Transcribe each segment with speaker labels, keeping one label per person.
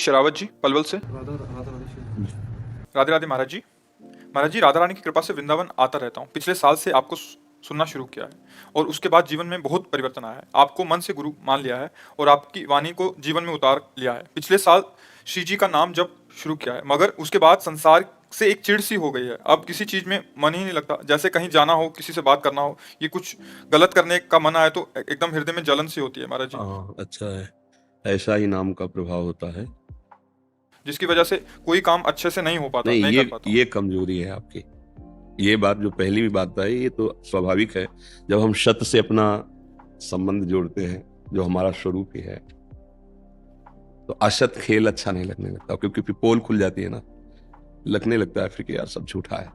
Speaker 1: शेरावत जी पलवल से।
Speaker 2: राधा राधा राधे।
Speaker 1: राधे राधे महाराज जी। महाराज जी, राधा रानी की कृपा से वृंदावन आता रहता हूँ। पिछले साल से आपको सुनना शुरू किया है और उसके बाद जीवन में बहुत परिवर्तन आया है। आपको मन से गुरु मान लिया है और आपकी वाणी को जीवन में उतार लिया है। पिछले साल श्री जी का नाम जब शुरू किया है, मगर उसके बाद संसार से एक चिढ़ सी हो गई है। अब किसी चीज में मन ही नहीं लगता। जैसे कहीं जाना हो, किसी से बात करना हो, ये कुछ गलत करने का मन आए तो एकदम हृदय में जलन सी होती है महाराज जी,
Speaker 3: हाँ, अच्छा है। ऐसा ही नाम का प्रभाव होता है।
Speaker 1: जिसकी वजह से कोई काम अच्छे से नहीं हो पाता,
Speaker 3: नहीं,
Speaker 1: नहीं कर पाता हूँ।
Speaker 3: ये कमजोरी है आपकी। ये बात जो पहली भी बात है, ये तो स्वाभाविक है। जब हम सत्य से अपना संबंध जोड़ते हैं, जो हमारा स्वरूप ही है, तो असत खेल अच्छा नहीं लगने लगता, क्योंकि फिर पोल खुल जाती है ना, लगने लगता है फिर कि यार सब झूठा है।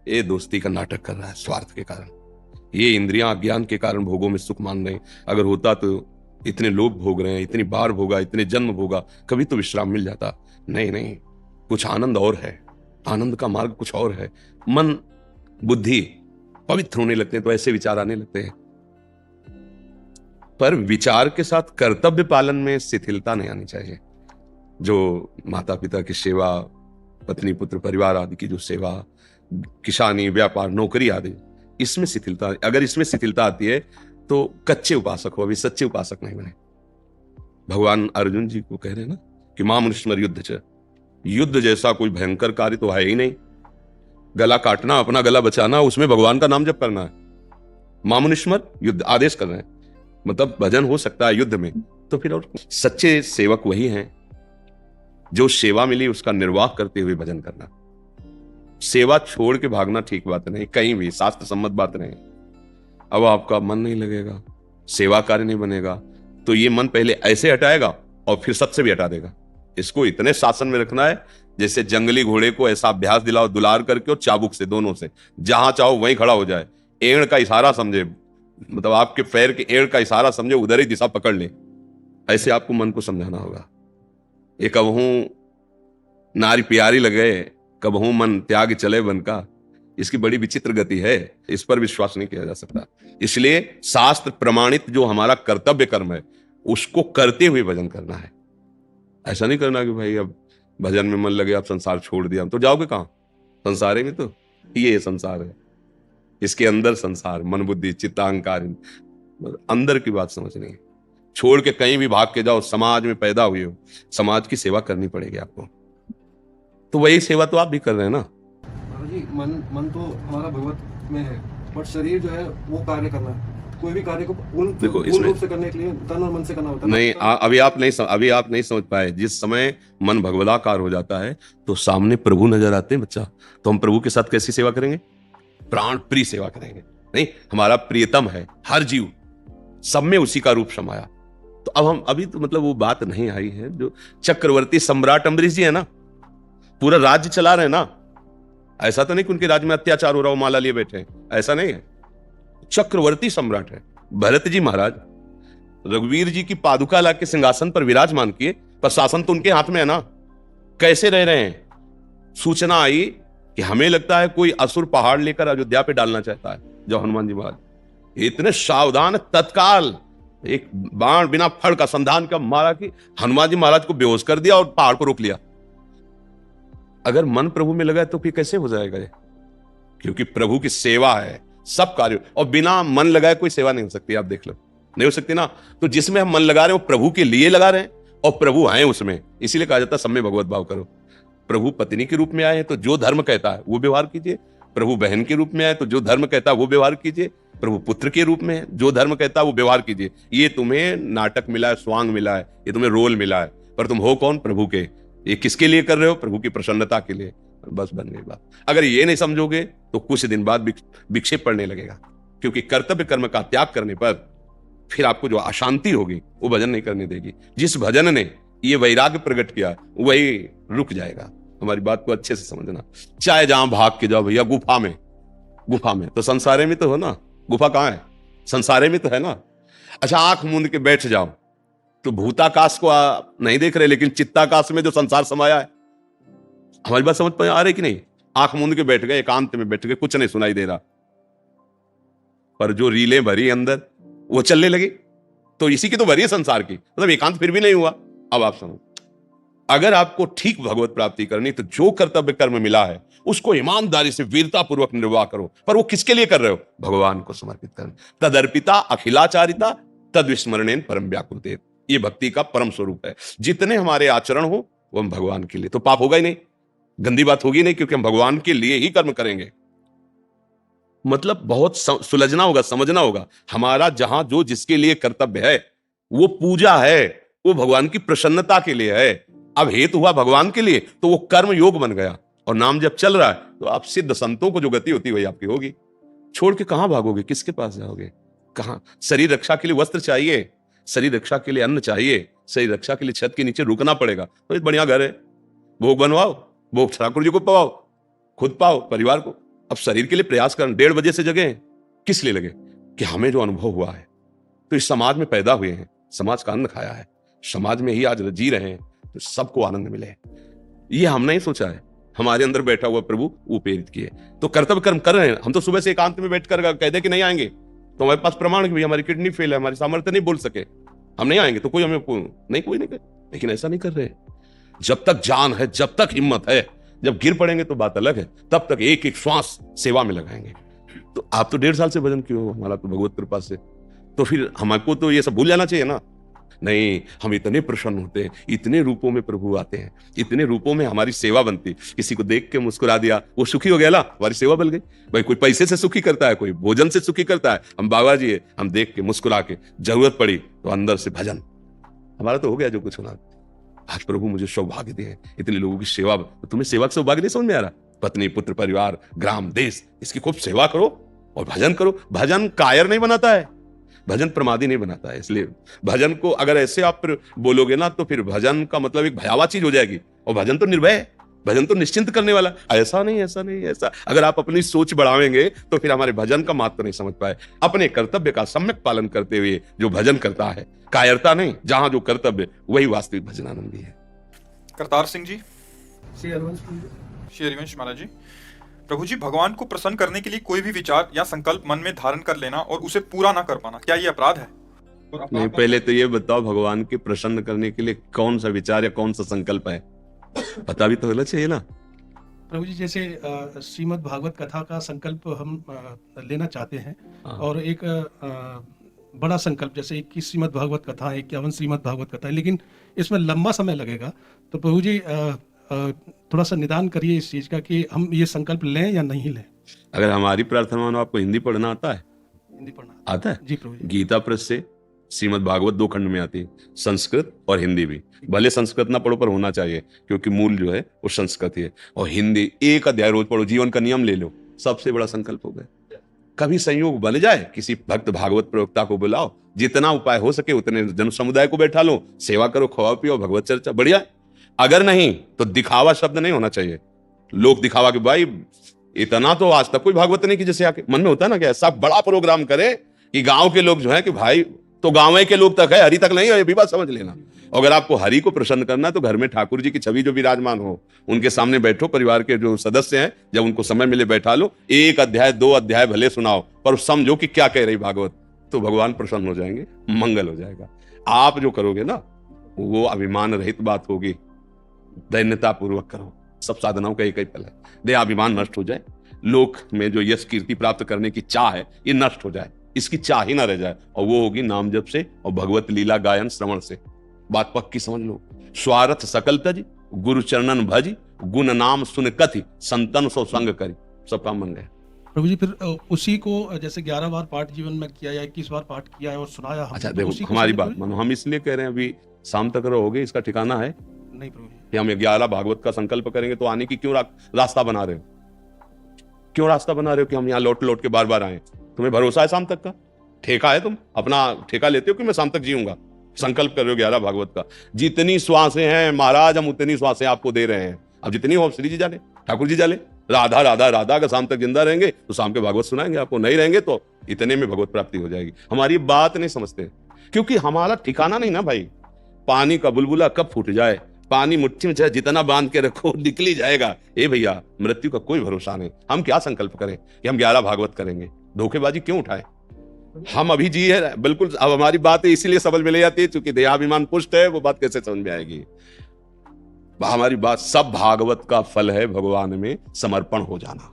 Speaker 3: ये दोस्ती का नाटक कर रहा है स्वार्थ के कारण। ये इंद्रियां अज्ञान के कारण भोगों में सुख मान रहे हैं। अगर होता तो इतने लोग भोग रहे हैं, इतनी बार भोगा, इतने जन्म भोगा, कभी तो विश्राम मिल जाता। नहीं नहीं, कुछ आनंद और है। आनंद का मार्ग कुछ और है। मन बुद्धि पवित्र होने लगते हैं तो ऐसे विचार आने लगते हैं। पर विचार के साथ कर्तव्य पालन में शिथिलता नहीं आनी चाहिए। जो माता पिता की सेवा, पत्नी पुत्र परिवार आदि की जो सेवा, किसानी, व्यापार, नौकरी आदि, इसमें शिथिलता, अगर इसमें शिथिलता आती है तो कच्चे उपासक हो, अभी सच्चे उपासक नहीं बने। भगवान अर्जुन जी को कह रहे हैं ना कि मां मनुष्य युद्ध च, युद्ध जैसा कोई भयंकर कार्य तो है ही नहीं। गला काटना, अपना गला बचाना, उसमें भगवान का नाम जप करना है। मामुनिस्मर युद्ध आदेश कर रहे हैं, मतलब भजन हो सकता है युद्ध में। तो फिर और सच्चे सेवक वही हैं जो सेवा मिली उसका निर्वाह करते हुए भजन करना। सेवा छोड़ के भागना ठीक बात नहीं, कहीं भी शास्त्र सम्मत बात नहीं। अब आपका मन नहीं लगेगा, सेवा कार्य नहीं बनेगा, तो ये मन पहले ऐसे हटाएगा और फिर सबसे भी हटा देगा। इसको इतने शासन में रखना है जैसे जंगली घोड़े को ऐसा अभ्यास दिलाओ, दुलार करके और चाबुक से, दोनों से, जहां चाहो वहीं खड़ा हो जाए। एड़ का इशारा समझे, मतलब आपके पैर के एड़ का इशारा समझे, उधर ही दिशा पकड़ ले। ऐसे आपको मन को समझाना होगा। ये कबहू नारी प्यारी लगे, कबहू मन त्याग चले बन का, इसकी बड़ी विचित्र गति है। इस पर विश्वास नहीं किया जा सकता। इसलिए शास्त्र प्रमाणित जो हमारा कर्तव्य कर्म है, उसको करते हुए भजन करना है। ऐसा नहीं करना कि भाई अब भजन में मन लगे, आप संसार छोड़ दिया, तो जाओगे कहां? संसार में तो ये संसार है, इसके अंदर संसार, मन बुद्धि चित्त अहंकार, अंदर की बात समझनी है। छोड़ के कहीं भी भाग के जाओ, समाज में पैदा हुए हो, समाज की सेवा करनी पड़ेगी आपको। तो वही सेवा तो आप भी कर रहे हैं ना।
Speaker 2: महाराज जी, मन तो हमारा भगवत में है, बट शरीर जो है वो कार्य करना है। कोई भी कार्य को
Speaker 3: देखो,
Speaker 2: पूर्ण रूप से करने के लिए तन और मन से करना होता है।
Speaker 3: नहीं, अभी आप नहीं समझ पाए। जिस समय मन भगवदाकार हो जाता है तो सामने प्रभु नजर आते हैं बच्चा, तो हम प्रभु के साथ कैसी सेवा करेंगे? प्राण प्रिय सेवा करेंगे। नहीं, हमारा प्रियतम है, हर जीव सब में उसी का रूप समाया। तो अब हम अभी तो मतलब वो बात नहीं आई है। जो चक्रवर्ती सम्राट अम्बरीश जी है ना, पूरा राज्य चला रहे हैं ना। ऐसा तो नहीं कि उनके राज्य में अत्याचार हो रहा हो, माला लिए बैठे हैं, ऐसा नहीं है। चक्रवर्ती सम्राट है भरत जी महाराज। रघुवीर जी की पादुका ला के सिंहासन पर विराजमान किए, पर शासन तो उनके हाथ में है ना। कैसे रह रहे हैं? सूचना आई कि हमें लगता है कोई असुर पहाड़ लेकर अयोध्या पे डालना चाहता है। जो हनुमान जी महाराज इतने सावधान, तत्काल एक बाण बिना फड़ का संधान का मारा कि हनुमान जी महाराज को बेहोश कर दिया और पहाड़ को रोक लिया। अगर मन प्रभु में लगा तो फिर कैसे हो जाएगा ये? क्योंकि प्रभु की सेवा है सब कार्य, और बिना मन लगाए कोई सेवा नहीं हो सकती। आप देख लो, नहीं हो सकती ना। तो जिसमें हम मन लगा रहे हैं वो प्रभु के लिए लगा रहे हैं, और प्रभु हैं उसमें। इसीलिए कहा जाता है सब में भगवत भाव करो। प्रभु पत्नी के रूप में आए हैं तो जो धर्म कहता है वो व्यवहार कीजिए। प्रभु बहन के रूप में आए तो जो धर्म कहता है वो व्यवहार कीजिए। प्रभु पुत्र के रूप में है, जो धर्म कहता है वो व्यवहार कीजिए। ये तुम्हें नाटक मिला है, स्वांग मिला है, ये तुम्हें रोल मिला है, पर तुम हो कौन? प्रभु के। ये किसके लिए कर रहे हो? प्रभु की प्रसन्नता के लिए। बस बन गई बात। अगर ये नहीं समझोगे तो कुछ दिन बाद विक्षेप पड़ने लगेगा, क्योंकि कर्तव्य कर्म का त्याग करने पर फिर आपको जो अशांति होगी वो भजन नहीं करने देगी। जिस भजन ने ये वैराग्य प्रकट किया वही रुक जाएगा। हमारी बात को अच्छे से समझना। चाहे जहां भाग के जाओ भैया, गुफा में तो संसारे में तो हो ना। गुफा कहां है? संसारे में तो है ना। अच्छा, आंख मूंद के बैठ जाओ तो भूताकाश को नहीं देख रहे, लेकिन चित्ताकाश में जो संसार समाया है। हमारी बात समझ में आ रही कि नहीं? आंख मूंद के बैठ गए, एकांत में बैठ गए, कुछ नहीं सुनाई दे रहा, पर जो रीलें भरी अंदर वो चलने लगी। तो इसी की तो भरी है संसार की, मतलब एकांत फिर भी नहीं हुआ। अब आप सुनो, अगर आपको ठीक भगवत प्राप्ति करनी तो जो कर्तव्य कर्म मिला है उसको ईमानदारी से वीरता पूर्वक निर्वाह करो। पर वो किसके लिए कर रहे हो? भगवान को समर्पित करना। तदर्पिता अखिलाचारिता तद विस्मरणेन परम व्याकुलते। ये भक्ति का परम स्वरूप है। जितने हमारे आचरण हो वो हम भगवान के लिए, तो पाप होगा ही नहीं, गंदी बात होगी नहीं, क्योंकि हम भगवान के लिए ही कर्म करेंगे। मतलब बहुत सुलझना होगा, समझना होगा। हमारा जहां जो जिसके लिए कर्तव्य है वो पूजा है, वो भगवान की प्रसन्नता के लिए है। अब हेतु हुआ भगवान के लिए तो वो कर्म योग बन गया, और नाम जब चल रहा है तो आप सिद्ध संतों को जो गति होती है वही आपकी होगी। छोड़ के कहां भागोगे? किसके पास जाओगे? कहां? शरीर रक्षा के लिए वस्त्र चाहिए, शरीर रक्षा के लिए अन्न चाहिए, शरीर रक्षा के लिए छत के नीचे रुकना पड़ेगा। तो बढ़िया घर है, भोग बनवाओ, भोग ठाकुर जी को पवाओ, खुद पाओ, परिवार को। अब शरीर के लिए प्रयास करना, 1:30 बजे से जगे किस लिए लगे? कि हमें जो अनुभव हुआ है, तो इस समाज में पैदा हुए हैं, समाज का अन्न खाया है, समाज में ही आज जी रहे हैं, तो सबको आनंद मिले। ये हम नहीं सोचा है, हमारे अंदर बैठा हुआ प्रभु वो प्रेरित किए। तो कर्तव्य कर्म कर रहे हैं। हम तो सुबह से एकांत में बैठ कर कह दे कि नहीं आएंगे तो हमारे पास प्रमाण कि हमारी किडनी फेल है, हमारी सामर्थ्य नहीं बोल सके, हम नहीं आएंगे, तो कोई हमें नहीं, कोई नहीं करे। लेकिन ऐसा नहीं कर रहे। जब तक जान है, जब तक हिम्मत है, जब गिर पड़ेंगे तो बात अलग है, तब तक एक एक श्वास सेवा में लगाएंगे। तो आप तो 1.5 साल से भजन किए हो, हमारा तो भगवत कृपा से, तो फिर हमको तो ये सब भूल जाना चाहिए ना। नहीं, हम इतने प्रसन्न होते हैं, इतने रूपों में प्रभु आते हैं, इतने रूपों में हमारी सेवा बनती। किसी को देख के मुस्कुरा दिया, वो सुखी हो गया ना, हमारी सेवा बन गई। भाई कोई पैसे से सुखी करता है, कोई भोजन से सुखी करता है, हम बाबा जी है, हम देख के मुस्कुरा के, जरूरत पड़ी तो अंदर से भजन, हमारा तो हो गया जो कुछ होना। आज प्रभु मुझे सौभाग्य दिए, इतने लोगों की सेवा। तो तुम्हें सेवा का सौभाग्य नहीं समझ में आ रहा? पत्नी, पुत्र, परिवार, ग्राम, देश, इसकी खूब सेवा करो और भजन करो। भजन कायर नहीं बनाता है, भजन प्रमादी नहीं बनाता है। इसलिए भजन को अगर ऐसे आप बोलोगे ना तो फिर भजन का मतलब एक भयावह चीज हो जाएगी। और भजन तो निर्भय है, भजन तो निश्चिंत करने वाला। ऐसा नहीं, ऐसा नहीं, ऐसा अगर आप अपनी सोच बढ़ावेंगे तो फिर हमारे भजन का महत्व नहीं समझ पाए। अपने कर्तव्य का सम्यक पालन करते हुए जो भजन करता है, कायरता नहीं, जहां जो कर्तव्य वही वास्तविक भजनानंदी है।
Speaker 1: करतार सिंह जी।
Speaker 2: श्री हरिवंश
Speaker 1: श्री हरिवंश महाराज जी। प्रभु जी, भगवान को प्रसन्न करने के लिए कोई भी विचार या संकल्प मन में धारण कर लेना और उसे पूरा ना कर पाना, क्या ये अपराध है?
Speaker 3: नहीं, पहले तो ये बताओ भगवान के प्रसन्न करने के लिए कौन सा विचार या कौन सा संकल्प है, पता भी तो होना चाहिए ना।
Speaker 4: प्रभु जी, जैसे श्रीमद् भागवत कथा का संकल्प हम लेना चाहते हैं, और एक बड़ा संकल्प, जैसे 21 श्रीमद् भागवत कथा है, 51 श्रीमद् भागवत कथा है, लेकिन इसमें लंबा समय लगेगा। तो प्रभु जी थोड़ा सा निदान करिए इस चीज का कि हम ये संकल्प लें या नहीं लें।
Speaker 3: अगर हमारी प्रार्थना मानो, आपको हिंदी पढ़ना आता है?
Speaker 4: हिंदी पढ़ना
Speaker 3: आता है
Speaker 4: जी प्रभु जी।
Speaker 3: गीता प्रेस से श्रीमद् भागवत 2 खंड में आती है, संस्कृत और हिंदी भी। भले संस्कृत ना पढ़ो पर होना चाहिए, क्योंकि मूल जो है वो संस्कृत ही है। और हिंदी एक अध्याय रोज पढ़ो, जीवन का नियम ले लो, सबसे बड़ा संकल्प हो गया। कभी संयोग बन जाए, किसी भक्त भागवत प्रवक्ता को बुलाओ, जितना उपाय हो सके उतने जन समुदाय को बैठा लो, सेवा करो, खाओ पियो, भगवत चर्चा, बढ़िया। अगर नहीं तो दिखावा शब्द नहीं होना चाहिए। लोग दिखावा कि भाई इतना तो आज तक कोई भागवत नहीं की, जैसे आके मन में होता है ना कि ऐसा बड़ा प्रोग्राम करे कि गांव के लोग जो है कि भाई तो गांव के लोग तक है, हरि तक नहीं है, ये भी बात समझ लेना। अगर आपको हरि को प्रसन्न करना है तो घर में ठाकुर जी की छवि जो विराजमान हो, उनके सामने बैठो, परिवार के जो सदस्य हैं जब उनको समय मिले बैठा लो, 1 अध्याय 2 अध्याय भले सुनाओ, पर समझो कि क्या कह रही भागवत, तो भगवान प्रसन्न हो जाएंगे, मंगल हो जाएगा। आप जो करोगे ना वो अभिमान रहित बात होगी, दैन्यता पूर्वक करो। सब साधनाओं का एक ही फल है, देहाभिमान नष्ट हो जाए, लोक में जो यश कीर्ति प्राप्त करने की चाह है ये नष्ट हो जाए, इसकी चाह ही ना रह जाए, और वो होगी नाम जप से और भगवत लीला गायन श्रवण से। बात पक्की समझ लो। स्वार्थ सकल तजी, गुरु चरणन भजी, गुण नाम सुन कथि, संतन सो संग करी, सब काम बन गए।
Speaker 4: प्रभु जी, फिर उसी को जैसे 11 बार पाठ जीवन में किया या 21 बार पाठ किया है और सुनाया।
Speaker 3: अच्छा देखो, हमारी बात मानो, हम इसलिए कह रहे हैं अभी शाम तक रहोगे, इसका ठिकाना है
Speaker 4: नहीं प्रभु जी।
Speaker 3: कि हम 11 भागवत का संकल्प करेंगे, तो आने की क्यों रास्ता बना रहे हो? क्यों रास्ता बना रहे हो कि हम यहाँ लौट लौट के बार बार आए? तुम्हें भरोसा है शाम तक का? ठेका है, तुम अपना ठेका लेते हो कि मैं शाम तक जीऊंगा? संकल्प कर रहे हो 11 भागवत का। जितनी श्वासें हैं महाराज, हम उतनी श्वासें आपको दे रहे हैं। अब जितनी हो श्री जी जाने, ठाकुर जी जाने, राधा राधा राधा का शाम तक जिंदा रहेंगे तो शाम के भागवत सुनाएंगे आपको, नहीं रहेंगे तो इतने में भगवत प्राप्ति हो जाएगी। हमारी बात नहीं समझते, क्योंकि हमारा ठिकाना नहीं ना भाई। पानी का बुलबुला कब फूट जाए, पानी मुट्ठी में चाहे जितना बांध के रखो निकली जाएगा। ए भैया, मृत्यु का कोई भरोसा नहीं। हम क्या संकल्प करें कि हम 11 भागवत करेंगे? धोखेबाजी क्यों उठाए? हम अभी जी है बिल्कुल। अब हमारी बात इसीलिए समझ में ले जाती है, चूंकि देहाभिमान पुष्ट है, वो बात कैसे समझ में आएगी? हमारी बात, सब भागवत का फल है भगवान में समर्पण हो जाना।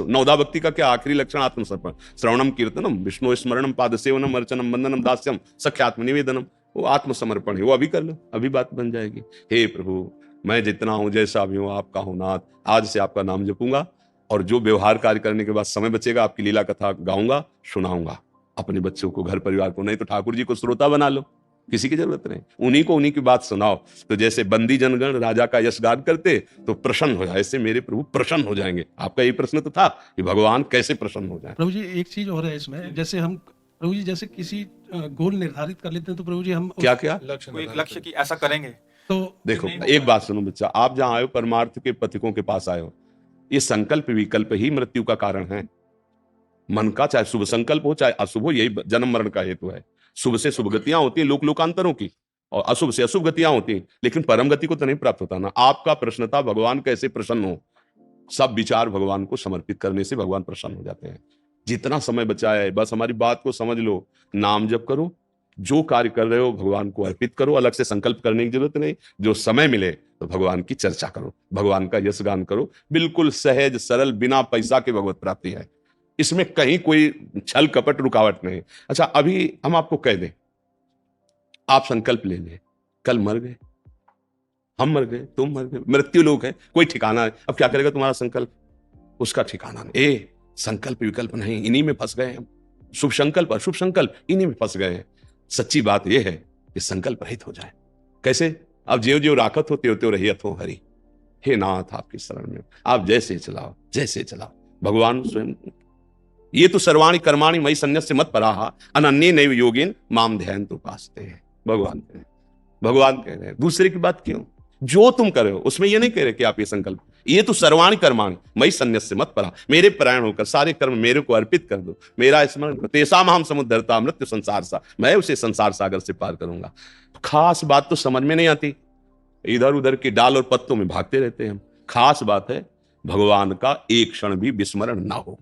Speaker 3: नवदा भक्ति का क्या आखिरी लक्षण? आत्मसमर्पण। श्रवणम कीर्तनम विष्णु स्मरणम पाद सेवनम अर्चनम वंदनम दास्यम सख्यात्म निवेदनम, वो आत्मसमर्पण है। वो अभी कर लो, अभी बात बन जाएगी। हे प्रभु, मैं जितना हूं, जैसा भी हूं, आपका हूं नाथ। आज से आपका नाम जपूंगा और जो व्यवहार कार्य करने के बाद समय बचेगा आपकी लीला कथा गाऊंगा, सुनाऊंगा अपने बच्चों को, घर परिवार को। नहीं तो ठाकुर जी को श्रोता बना लो, किसी की जरूरत नहीं, उन्हीं को उन्हीं की बात सुनाओ। तो जैसे बंदी जनगण राजा का यश गान करते तो प्रसन्न हो जाए, ऐसे मेरे प्रभु प्रसन्न हो जाएंगे। आपका ये प्रश्न तो था कि भगवान कैसे प्रसन्न हो जाए।
Speaker 4: प्रभु जी एक चीज और है इसमें, जैसे हम प्रभु जी जैसे किसी गोल निर्धारित कर लेते हैं तो प्रभु जी हम
Speaker 3: क्या क्या?
Speaker 1: कोई एक लक्ष्य की ऐसा करेंगे
Speaker 4: तो
Speaker 3: देखो, एक बात सुनो बच्चा, आप जहां आए हो परमार्थ के पथिकों के पास आए हो। ये संकल्प विकल्प ही मृत्यु का कारण है। मन का चाहे शुभ संकल्प हो चाहे अशुभ हो, यही जन्म मरण का हेतु है। शुभ से शुभ गतियां होती हैं लोक लोकांतरों की, और अशुभ से अशुभ गतियां होती हैं, लेकिन परम गति को तो नहीं प्राप्त होता ना। आपका प्रश्न था भगवान कैसे प्रसन्न हो। सब विचार भगवान को समर्पित करने से भगवान प्रसन्न हो जाते हैं। जितना समय बचा है बस हमारी बात को समझ लो, नाम जप करो, जो कार्य कर रहे हो भगवान को अर्पित करो, अलग से संकल्प करने की जरूरत नहीं। जो समय मिले तो भगवान की चर्चा करो, भगवान का यश गान करो। बिल्कुल सहज सरल, बिना पैसा के भगवत प्राप्ति है। इसमें कहीं कोई छल कपट रुकावट नहीं। अच्छा, अभी हम आपको कह दें, आप संकल्प ले लें, कल मर गए, हम मर गए, तुम मर गए, मृत्यु लोक है, कोई ठिकाना है। अब क्या करेगा तुम्हारा संकल्प? उसका ठिकाना नहीं। संकल्प विकल्प नहीं, इन्हीं में फंस गए हम। शुभ संकल्प अशुभ संकल्प, इन्हीं में फंस गए हैं। सच्ची बात यह है कि संकल्प रहित हो जाए। कैसे? अब ज्यों ज्यों राखत हो त्यों त्यों रहियत हो हरि। हे नाथ, आपकी शरण में आप जैसे चलाओ, जैसे चलाओ। भगवान स्वयं, ये तो सर्वाणि कर्माणि मयि सन्न्यस्य मत्पराः अनन्ये नैव योगेन माम ध्यायन्तु उपासते। भगवान कह रहे हैं, दूसरे की बात क्यों? जो तुम कर रहे हो उसमें ये नहीं कह रहे कि आप ये संकल्प, ये तो सर्वाणि कर्माणि मयि सन्न्यस्य मत्पराः, मेरे परायण होकर सारे कर्म मेरे को अर्पित कर दो, मेरा स्मरण करो। तेषाम् अहं समुद्धरता मृत्यु संसार सा, मैं उसे संसार सागर से पार करूंगा। खास बात तो समझ में नहीं आती, इधर उधर के डाल और पत्तों में भागते रहते हैं हम। खास बात है भगवान का एक क्षण भी विस्मरण ना हो।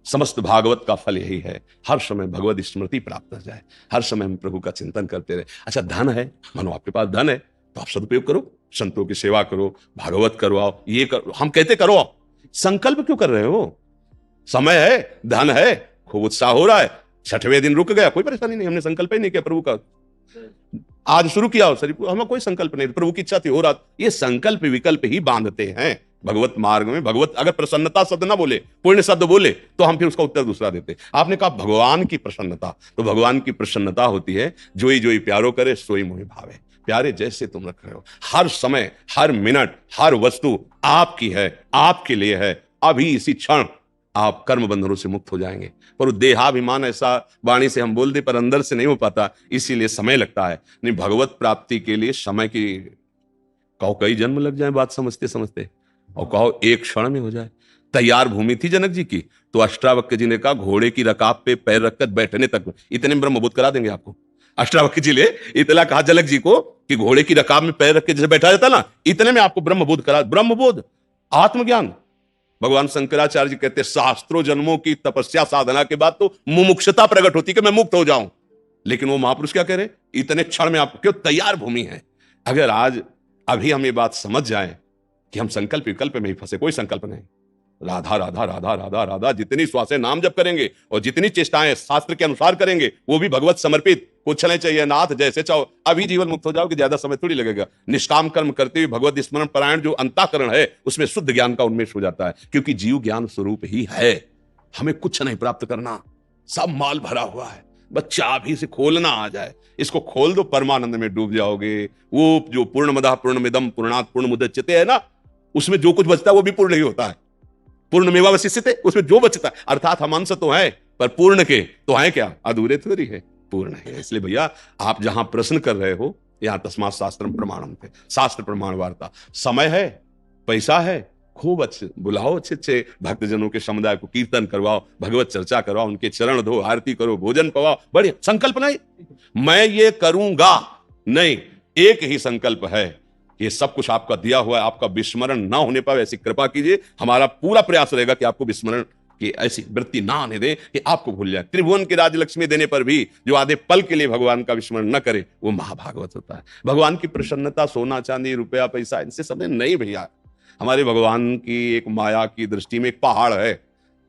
Speaker 3: समस्त भागवत का फल यही है, हर समय भगवत स्मृति प्राप्त हो जाए, हर समय हम प्रभु का चिंतन करते रहे। अच्छा, धन है, मानो आपके पास धन है तो आप सदुपयोग करो, संतों की सेवा करो, भागवत करवाओ, ये करो। हम कहते करो, संकल्प क्यों कर रहे हो? समय है, धन है, खूब उत्साह हो रहा है, 6वें दिन रुक गया, कोई परेशानी नहीं। हमने संकल्प ही नहीं किया प्रभु का, आज शुरू किया हो सर, हमें कोई संकल्प नहीं, प्रभु की इच्छा थी, हो रहा। ये संकल्प विकल्प ही बांधते हैं भगवत मार्ग में। भगवत अगर प्रसन्नता शब्द ना बोले, पुण्य शब्द बोले, तो हम फिर उसका उत्तर दूसरा देते। आपने कहा भगवान की प्रसन्नता, तो भगवान की प्रसन्नता होती है जोई जोई प्यारो करे सोई मोहि भावे। प्यारे जैसे तुम रख रहे हो, हर समय, हर मिनट, हर वस्तु आपकी है, आपके लिए है। अभी इसी क्षण आप कर्म बंधनों से मुक्त हो जाएंगे। पर देहाभिमान ऐसा वाणी से हम बोल दे पर अंदर से नहीं हो पाता, इसीलिए समय लगता है। नहीं, भगवत प्राप्ति के लिए समय की, कहो कई जन्म लग जाए बात समझते समझते, और कहो एक क्षण में हो जाए। तैयार भूमि थी जनक जी की, तो अष्टावक्र जी ने कहा घोड़े की रकाब पे पैर रखकर बैठने तक, इतने में ब्रह्मबोध करा देंगे आपको। अष्टावक्र जी ने इतना कहा जनक जी को कि घोड़े की रकाब में पैर रख के जैसे बैठा जाता ना, इतने में आपको ब्रह्मबोध करा। ब्रह्मबोध, आत्मज्ञान। भगवान शंकराचार्य जी कहते शास्त्रों जन्मों की तपस्या साधना के बाद तो मुमुक्षुता प्रकट होती कि मैं मुक्त हो जाऊं। लेकिन वो महापुरुष क्या कह रहे? इतने क्षण में आपको क्यों तैयार भूमि है। अगर आज अभी हम ये बात समझ जाएं कि हम संकल्प विकल्प में ही फंसे, कोई संकल्प नहीं, राधा राधा राधा राधा राधा, जितनी श्वासें नाम जप करेंगे और जितनी चेष्टाएं शास्त्र के अनुसार करेंगे वो भी भगवत समर्पित, कुछ नहीं चाहिए नाथ, जैसे चाहो। अभी जीवन मुक्त हो जाओगे, ज्यादा समय थोड़ी लगेगा। निष्काम कर्म करते हुए भगवत स्मरण परायण जो अंतःकरण है उसमें शुद्ध ज्ञान का उन्मेष हो जाता है, क्योंकि जीव ज्ञान स्वरूप ही है। हमें कुछ नहीं प्राप्त करना, सब माल भरा हुआ है, बस चाबी से खोलना आ जाए। इसको खोल दो, परमानंद में डूब जाओगे। वो जो पूर्णमदः पूर्णमिदं पूर्णात् पूर्णमुदच्यते है ना, उसमें जो कुछ बचता है वो भी पूर्ण ही होता है। पूर्णमेवावशिष्यते, उसमें जो बचता है, अर्थात हम अंश तो है पर पूर्ण के तो है क्या, अधूरे थोड़ी है, पूर्ण है। इसलिए भैया आप जहां प्रश्न कर रहे हो, यहां तस्मात् शास्त्रम प्रमाणम थे, शास्त्र प्रमाण वार्ता। समय है, पैसा है, खूब अच्छे बुलाओ, अच्छे अच्छे भक्तजनों के समुदाय को कीर्तन करवाओ, भगवत चर्चा करवाओ, उनके चरण धो, आरती करो, भोजन पवाओ, बढ़िया। संकल्प नहीं मैं ये करूंगा, नहीं, एक ही संकल्प है, ये सब कुछ आपका दिया हुआ है, आपका विस्मरण ना होने पाए ऐसी कृपा कीजिए। हमारा पूरा प्रयास रहेगा कि आपको विस्मरण कि ऐसी वृत्ति ना आने दे कि आपको भूल जाए। त्रिभुवन की राजलक्ष्मी देने पर भी जो आधे पल के लिए भगवान का विस्मरण न करे वो महाभागवत होता है। भगवान की प्रसन्नता सोना चांदी रुपया पैसा इनसे समझ नहीं भैया। हमारे भगवान की एक माया की दृष्टि में एक पहाड़ है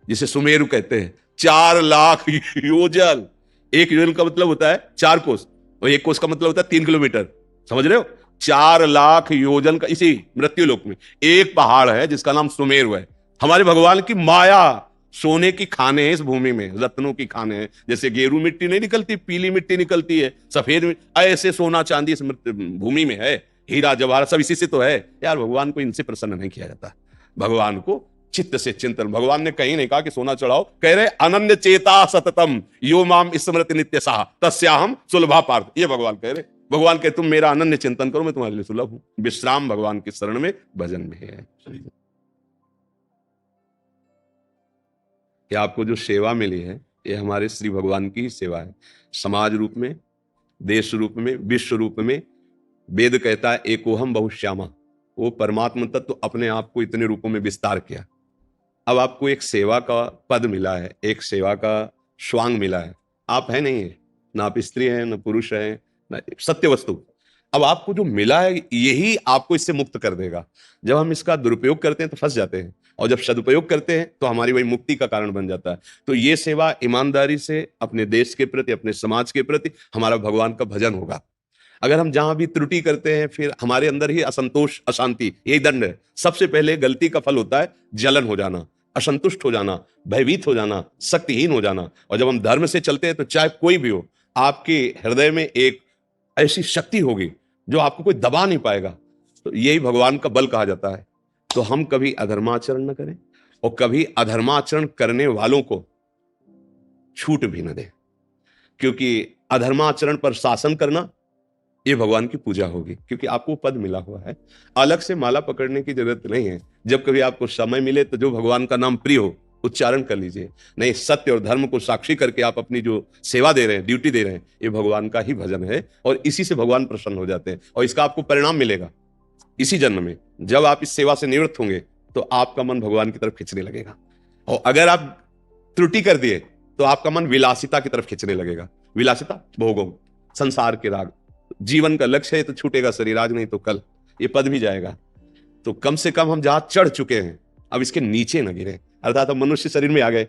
Speaker 3: जिसे सुमेरु कहते हैं, 4 लाख योजन। एक योजन का मतलब होता है 4 कोस और 1 कोस का मतलब होता है 3 किलोमीटर, समझ रहे हो? 4 लाख योजन का इसी मृत्युलोक में एक पहाड़ है जिसका नाम सुमेरु है। हमारे भगवान की माया सोने की खाने हैं, इस भूमि में रत्नों की खाने हैं। जैसे गेरू मिट्टी नहीं निकलती, पीली मिट्टी निकलती है, सफेद ऐसे सोना चांदी इस भूमि में है, हीरा जवाहर सब इसी से तो है यार। भगवान को इनसे प्रसन्न नहीं किया जाता। भगवान को चित्त से चिंतन, भगवान ने कहीं नहीं कहा कि सोना चढ़ाओ, कह रहे अनन्य चेता सततम यो माम स्मृति नित्य साह तस्याहम सुलभा पार्थ। ये भगवान कह रहे। भगवान कहे तुम मेरा अनन्य चिंतन करो, मैं तुम्हारे लिए सुलभ हूं। विश्राम भगवान की शरण में भजन में है। कि आपको जो सेवा मिली है ये हमारे श्री भगवान की ही सेवा है। समाज रूप में, देश रूप में, विश्व रूप में। वेद कहता है एकोहम बहुश्यामा, वो परमात्मा तत्व तो अपने आप को इतने रूपों में विस्तार किया। अब आपको एक सेवा का पद मिला है, एक सेवा का स्वांग मिला है। आप है नहीं है, ना आप स्त्री हैं, ना पुरुष हैं, ना सत्य वस्तु। अब आपको जो मिला है यही आपको इससे मुक्त कर देगा। जब हम इसका दुरुपयोग करते हैं तो फंस जाते हैं, और जब सदुपयोग करते हैं तो हमारी वही मुक्ति का कारण बन जाता है। तो ये सेवा ईमानदारी से अपने देश के प्रति, अपने समाज के प्रति हमारा भगवान का भजन होगा। अगर हम जहां भी त्रुटि करते हैं फिर हमारे अंदर ही असंतोष, अशांति, यही दंड है। सबसे पहले गलती का फल होता है जलन हो जाना, असंतुष्ट हो जाना, भयभीत हो जाना, शक्तिहीन हो जाना। और जब हम धर्म से चलते हैं तो चाहे कोई भी हो, आपके हृदय में एक ऐसी शक्ति होगी जो आपको कोई दबा नहीं पाएगा। तो यही भगवान का बल कहा जाता है। तो हम कभी अधर्माचरण न करें और कभी अधर्माचरण करने वालों को छूट भी न दें, क्योंकि अधर्माचरण पर शासन करना ये भगवान की पूजा होगी। क्योंकि आपको पद मिला हुआ है, अलग से माला पकड़ने की जरूरत नहीं है। जब कभी आपको समय मिले तो जो भगवान का नाम प्रिय हो उच्चारण कर लीजिए। नहीं, सत्य और धर्म को साक्षी करके आप अपनी जो सेवा दे रहे हैं, ड्यूटी दे रहे हैं, ये भगवान का ही भजन है और इसी से भगवान प्रसन्न हो जाते हैं। और इसका आपको परिणाम मिलेगा इसी जन्म में। जब आप इस सेवा से निवृत्त होंगे तो आपका मन भगवान की तरफ खींचने लगेगा। और अगर आप त्रुटि कर दिए तो आपका मन विलासिता की तरफ खींचने लगेगा। विलासिता, भोगों, संसार के राग। जीवन का लक्ष्य है तो छूटेगा शरीर, आज नहीं तो कल ये पद भी जाएगा। तो कम से कम हम जहां चढ़ चुके हैं अब इसके नीचे न गिरे, अर्थात हम मनुष्य शरीर में आ गए।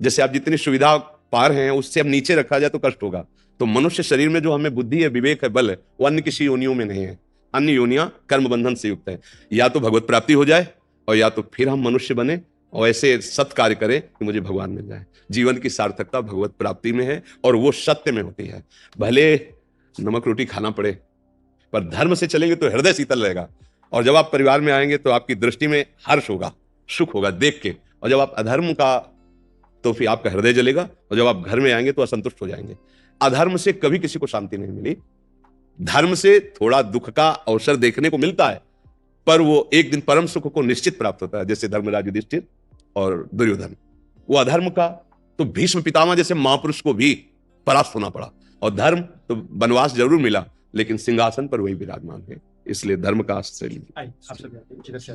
Speaker 3: जैसे आप जितनी सुविधा पा रहे हैं उससे अब नीचे रखा जाए तो कष्ट होगा। तो मनुष्य शरीर में जो हमें बुद्धि है, विवेक है, बल है, वो अन्य किसी योनियों में नहीं है। अन्य योनियां कर्म बंधन से युक्त है। या तो भगवत प्राप्ति हो जाए और या तो फिर हम मनुष्य बने और ऐसे सत्कार्य करें कि मुझे भगवान मिल जाए। जीवन की सार्थकता भगवत प्राप्ति में है और वो सत्य में होती है। भले नमक रोटी खाना पड़े पर धर्म से चलेंगे तो हृदय शीतल रहेगा। और जब आप परिवार में आएंगे तो आपकी दृष्टि में हर्ष होगा, सुख होगा देख के। और जब आप अधर्म का, तो फिर आपका हृदय जलेगा। और जब आप घर में आएंगे तो असंतुष्ट हो जाएंगे। अधर्म से कभी किसी को शांति नहीं मिली। धर्म से थोड़ा दुख का अवसर देखने को मिलता है पर वो एक दिन परम सुख को निश्चित प्राप्त होता है। जैसे धर्मराज युधिष्ठिर और दुर्योधन। वो अधर्म का तो भीष्म पितामह जैसे महापुरुष को भी परास्त होना पड़ा। और धर्म तो वनवास जरूर मिला लेकिन सिंहासन पर वही विराजमान है। इसलिए धर्म का आश्रय लीजिए।